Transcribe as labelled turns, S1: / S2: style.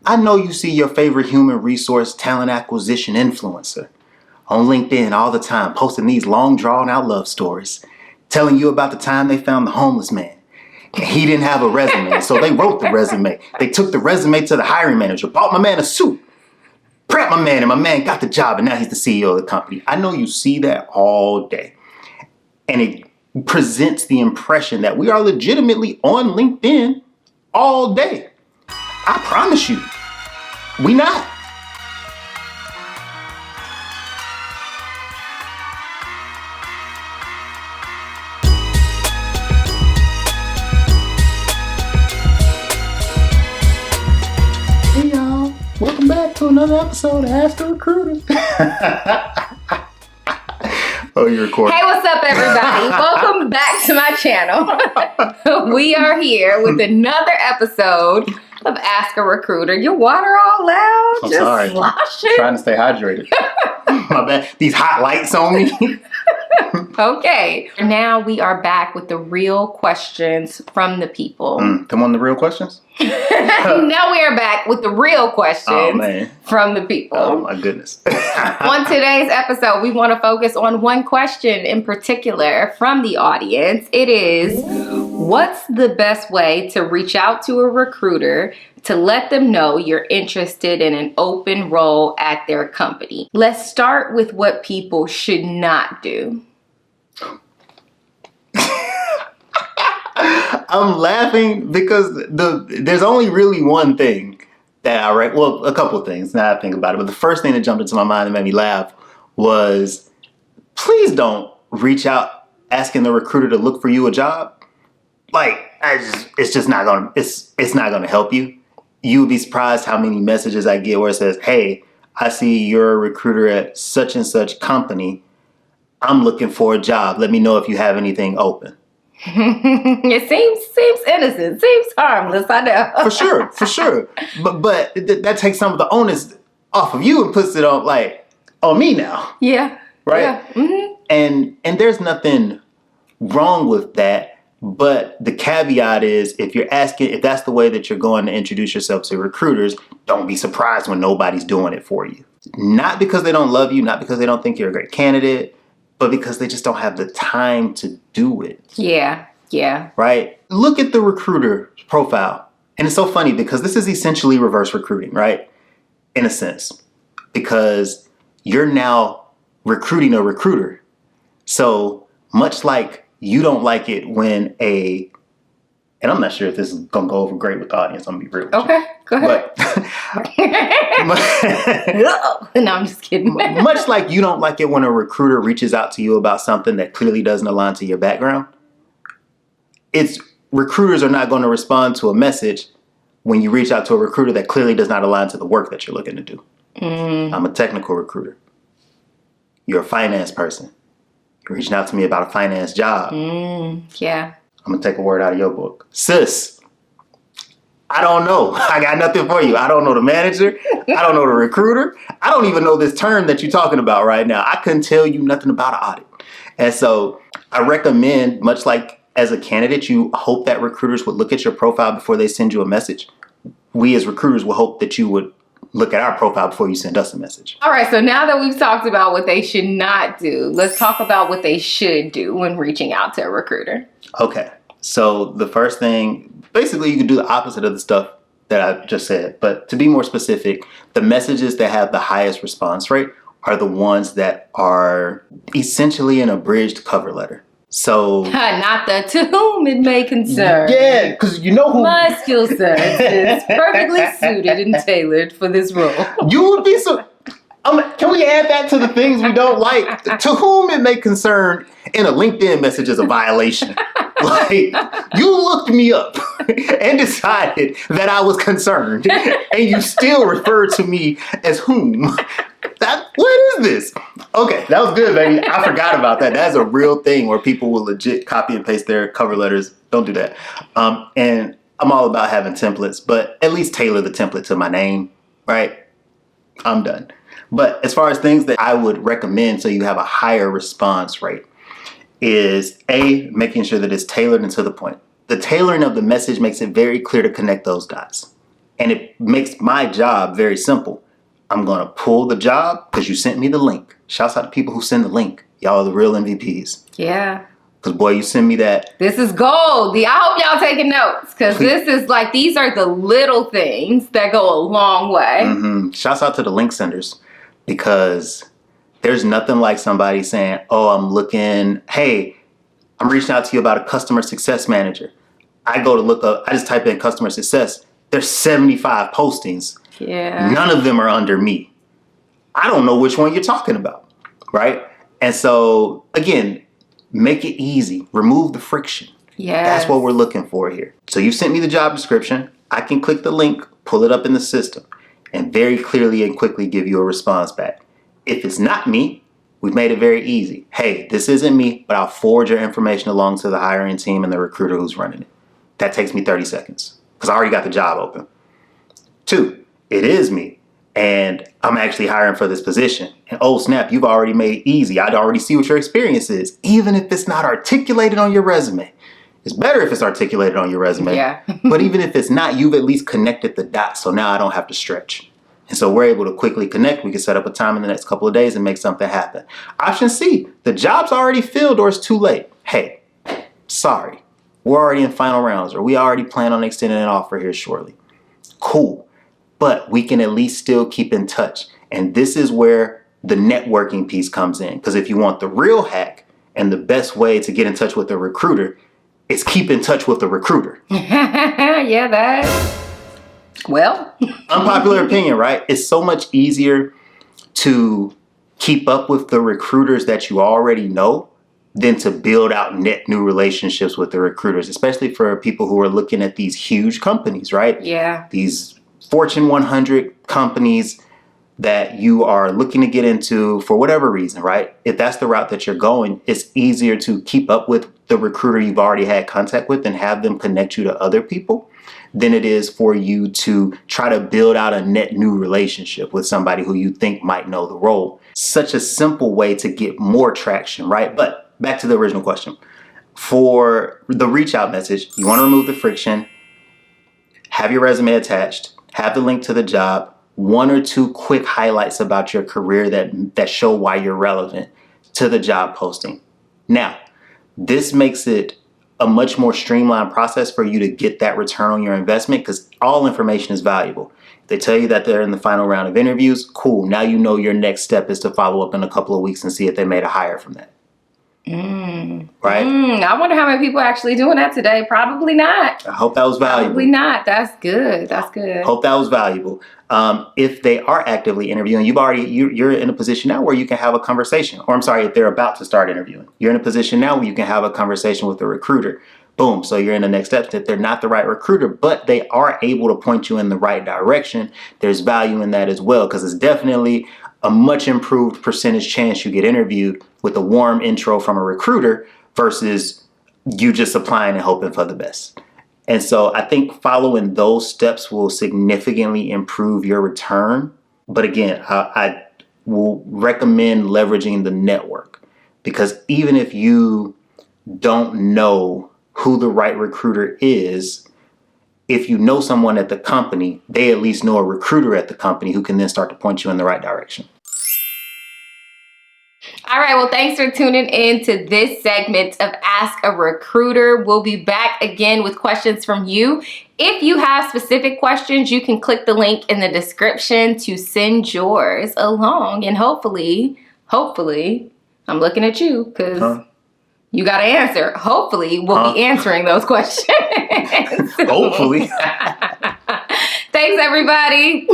S1: I know you see your favorite human resource talent acquisition influencer on LinkedIn all the time, posting these long drawn out love stories, telling you about the time they found the homeless man. And he didn't have a resume, so they wrote the resume. They took the resume to the hiring manager, bought my man a suit, prepped my man, and my man got the job, and now he's the CEO of the company. I know you see that all day. And it presents the impression that we are legitimately on LinkedIn all day. I promise you, we not. Hey y'all, welcome back to another episode of Ask the Recruiter. Oh, you're recording.
S2: Hey, what's up, everybody? Welcome back to my channel. We are here with another episode of Ask a Recruiter. Your water all loud?
S1: I'm
S2: just
S1: sorry.
S2: sloshing?
S1: I'm trying to stay hydrated. My bad. These hot lights on me.
S2: Okay. Now we are back with the real questions from the people.
S1: Come on, the real questions?
S2: Now we are back with the real questions from the people.
S1: Oh, my goodness.
S2: On today's episode, we want to focus on one question in particular from the audience. It is, what's the best way to reach out to a recruiter to let them know you're interested in an open role at their company? Let's start with what people should not do.
S1: I'm laughing because there's only really one thing that I read. Well, a couple of things now I think about it. But the first thing that jumped into my mind and made me laugh was, please don't reach out asking the recruiter to look for you a job. Like, it's just not gonna, it's not gonna help you. You would be surprised how many messages I get where it says, hey, I see you're a recruiter at such and such company. I'm looking for a job. Let me know if you have anything open.
S2: It seems innocent, seems harmless, I know.
S1: For sure. But that takes some of the onus off of you and puts it on me now.
S2: Yeah.
S1: Right?
S2: Yeah. Mm-hmm.
S1: And there's nothing wrong with that. But the caveat is, if that's the way that you're going to introduce yourself to recruiters, don't be surprised when nobody's doing it for you. Not because they don't love you, not because they don't think you're a great candidate, but because they just don't have the time to do it.
S2: Yeah.
S1: Right? Look at the recruiter profile. And it's so funny because this is essentially reverse recruiting, right? In a sense. Because you're now recruiting a recruiter. So much like you don't like it when and I'm not sure if this is going to go over great with the audience. I'm going to be real with you.
S2: Okay, go ahead. No, I'm just kidding.
S1: Much like you don't like it when a recruiter reaches out to you about something that clearly doesn't align to your background, recruiters are not going to respond to a message when you reach out to a recruiter that clearly does not align to the work that you're looking to do. I'm a technical recruiter. You're a finance person. You're reaching out to me about a finance job.
S2: Yeah.
S1: I'm going to take a word out of your book. Sis, I don't know. I got nothing for you. I don't know the manager. I don't know the recruiter. I don't even know this term that you're talking about right now. I couldn't tell you nothing about an audit. And so I recommend, much like as a candidate, you hope that recruiters would look at your profile before they send you a message. We as recruiters will hope that you would look at our profile before you send us a message.
S2: All right, so now that we've talked about what they should not do, let's talk about what they should do when reaching out to a recruiter.
S1: Okay, so the first thing, basically you can do the opposite of the stuff that I just said. But to be more specific, the messages that have the highest response rate are the ones that are essentially an abridged cover letter. So
S2: not the to whom it may concern.
S1: Yeah, because you know who
S2: my skill set is perfectly suited and tailored for this role.
S1: You would be so. Can we add that to the things we don't like? To whom it may concern in a LinkedIn message is a violation. Like, you looked me up and decided that I was concerned, and you still referred to me as whom. What is this? Okay, that was good, baby. I forgot about that. That's a real thing where people will legit copy and paste their cover letters. Don't do that. And I'm all about having templates, but at least tailor the template to my name, right? I'm done. But as far as things that I would recommend so you have a higher response rate is making sure that it's tailored and to the point. The tailoring of the message makes it very clear to connect those dots. And it makes my job very simple. I'm going to pull the job because you sent me the link. Shouts out to people who send the link. Y'all are the real MVPs.
S2: Yeah.
S1: Because, boy, you send me that.
S2: This is gold. I hope y'all taking notes because this is like, these are the little things that go a long way.
S1: Mm-hmm. Shouts out to the link senders because there's nothing like somebody saying, oh, hey, I'm reaching out to you about a customer success manager. I go to look up, I just type in customer success. There's 75 postings.
S2: Yeah.
S1: None of them are under me. I don't know which one you're talking about, right? And so, again, make it easy. Remove the friction.
S2: Yeah.
S1: That's what we're looking for here. So you sent me the job description. I can click the link, pull it up in the system, and very clearly and quickly give you a response back. If it's not me, we've made it very easy. Hey, this isn't me, but I'll forward your information along to the hiring team and the recruiter who's running it. That takes me 30 seconds because I already got the job open. 2, it is me, and I'm actually hiring for this position. And oh snap, you've already made it easy. I'd already see what your experience is, even if it's not articulated on your resume. It's better if it's articulated on your resume.
S2: Yeah.
S1: But even if it's not, you've at least connected the dots. So now I don't have to stretch. And so we're able to quickly connect. We can set up a time in the next couple of days and make something happen. Option C, the job's already filled or it's too late. Hey, sorry, we're already in final rounds or we already plan on extending an offer here shortly. Cool. But we can at least still keep in touch. And this is where the networking piece comes in. Because if you want the real hack and the best way to get in touch with a recruiter, it's keep in touch with the recruiter.
S2: Yeah, that. Well.
S1: Unpopular opinion, right? It's so much easier to keep up with the recruiters that you already know than to build out net new relationships with the recruiters, especially for people who are looking at these huge companies, right?
S2: Yeah.
S1: These Fortune 100 companies that you are looking to get into for whatever reason, right? If that's the route that you're going, it's easier to keep up with the recruiter you've already had contact with and have them connect you to other people than it is for you to try to build out a net new relationship with somebody who you think might know the role. Such a simple way to get more traction, right? But back to the original question. For the reach out message, you want to remove the friction, have your resume attached, have the link to the job, 1 or 2 quick highlights about your career that show why you're relevant to the job posting. Now, this makes it a much more streamlined process for you to get that return on your investment because all information is valuable. If they tell you that they're in the final round of interviews, cool. Now you know your next step is to follow up in a couple of weeks and see if they made a hire from that. Right?
S2: I wonder how many people are actually doing that today. Probably not.
S1: I hope that was valuable.
S2: Probably not. That's good. That's good.
S1: Hope that was valuable. If they are actively interviewing, you're in a position now where you can have a conversation. Or I'm sorry, if they're about to start interviewing, you're in a position now where you can have a conversation with the recruiter. Boom. So you're in the next step that they're not the right recruiter, but they are able to point you in the right direction. There's value in that as well because it's definitely a much improved percentage chance you get interviewed with a warm intro from a recruiter versus you just applying and hoping for the best. And so I think following those steps will significantly improve your return. But again, I will recommend leveraging the network because even if you don't know who the right recruiter is, if you know someone at the company, they at least know a recruiter at the company who can then start to point you in the right direction.
S2: All right, well, thanks for tuning in to this segment of Ask a Recruiter. We'll be back again with questions from you. If you have specific questions, you can click the link in the description to send yours along. And hopefully, I'm looking at you because you got to answer. Hopefully, we'll be answering those questions.
S1: Hopefully.
S2: Thanks, everybody.